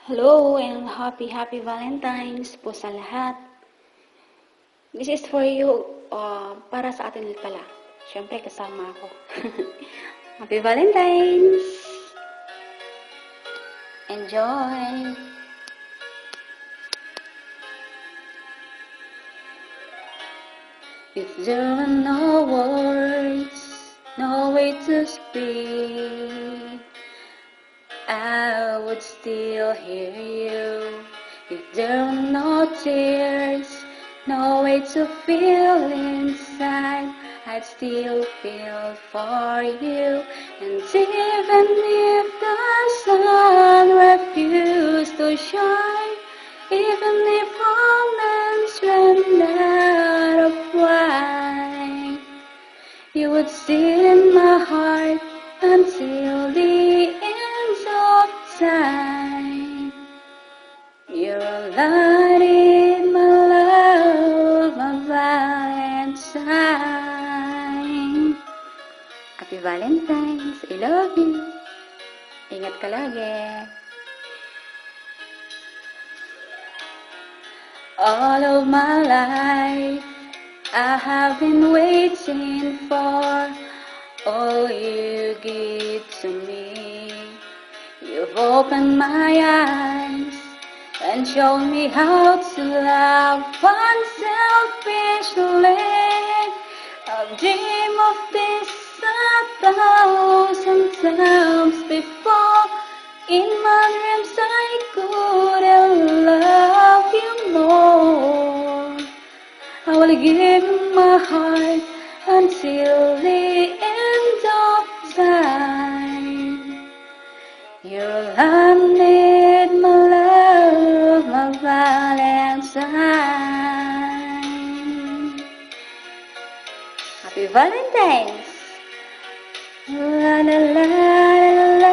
Hello and happy Valentine's po sa lahat. This is for you, para sa atin pala. Siyempre kasama ako. Happy Valentine's! Enjoy! If there were no words, no way to speak, I would still hear you. If there were no tears, no way to feel inside, I'd still feel for you. And even if the sun refused to shine, even if romance ran out of wine, you would stay in my heart until the end of time. You're all I need, my love, my Valentine. Happy Valentine's, I love you. Ingat ka lagi. All of my life, I have been waiting for all you give to me. You've opened my eyes and shown me how to love unselfishly. I've dreamed of this 1,000 times before. In my dreams I couldn't love you more. I will give you my heart until the end of time. You're all I need, my love, my Valentine. Happy Valentine's! La la la la la.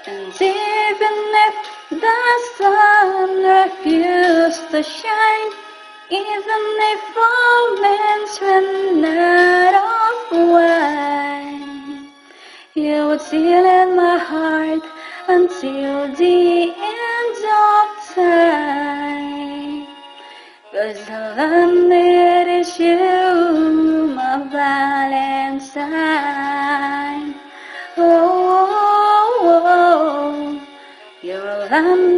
And even if the sun refused to shine, even if romance ran out of wine, you would seal in my heart until the end of time. 'Cause all I need is you, my Valentine. Oh, you're all I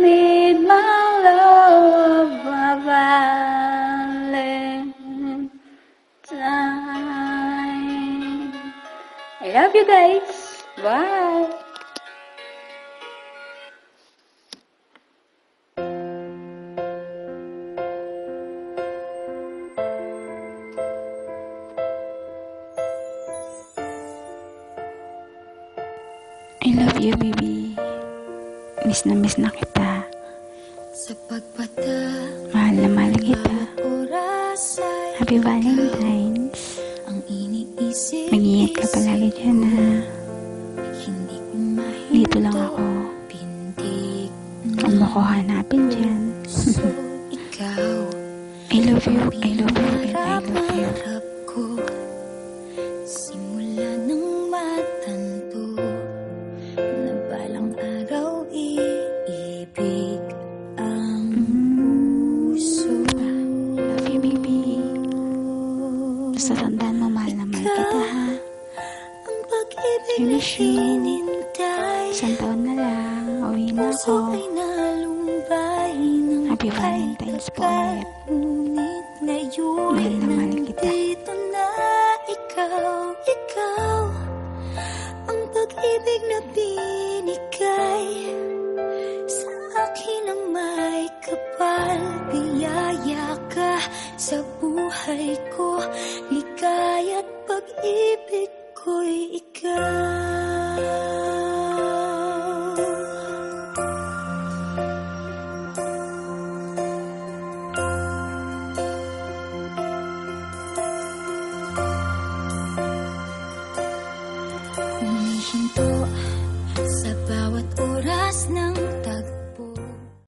need, my love, my Valentine. I love you guys. Bye. I love you, baby. Miss na kita. Sa pagpata, Mahal na mahal kita. oras ay Happy Valentine's. ang iniisip. Mag-iingat ka palagi dyan, ha. Hindi ko mahinto. Dito lang ako. Pintig Huwag mo ko hanapin dyan. puso, ikaw. I love you, I love you, and I love you. Pangarap ko, simula nang matanto na balang araw iibig ang puso. Love you, baby. Basta tandaan mo, mahal na mahal kita, ha. Ang pag-ibig I na miss you. hinintay, Isang taon na lang, uwi na puso ako. ay nalumbay ng Happy Valentine's po ulit. ngunit ngayon Mahal na mahal kita. nandito na ikaw, ikaw ang pag-ibig na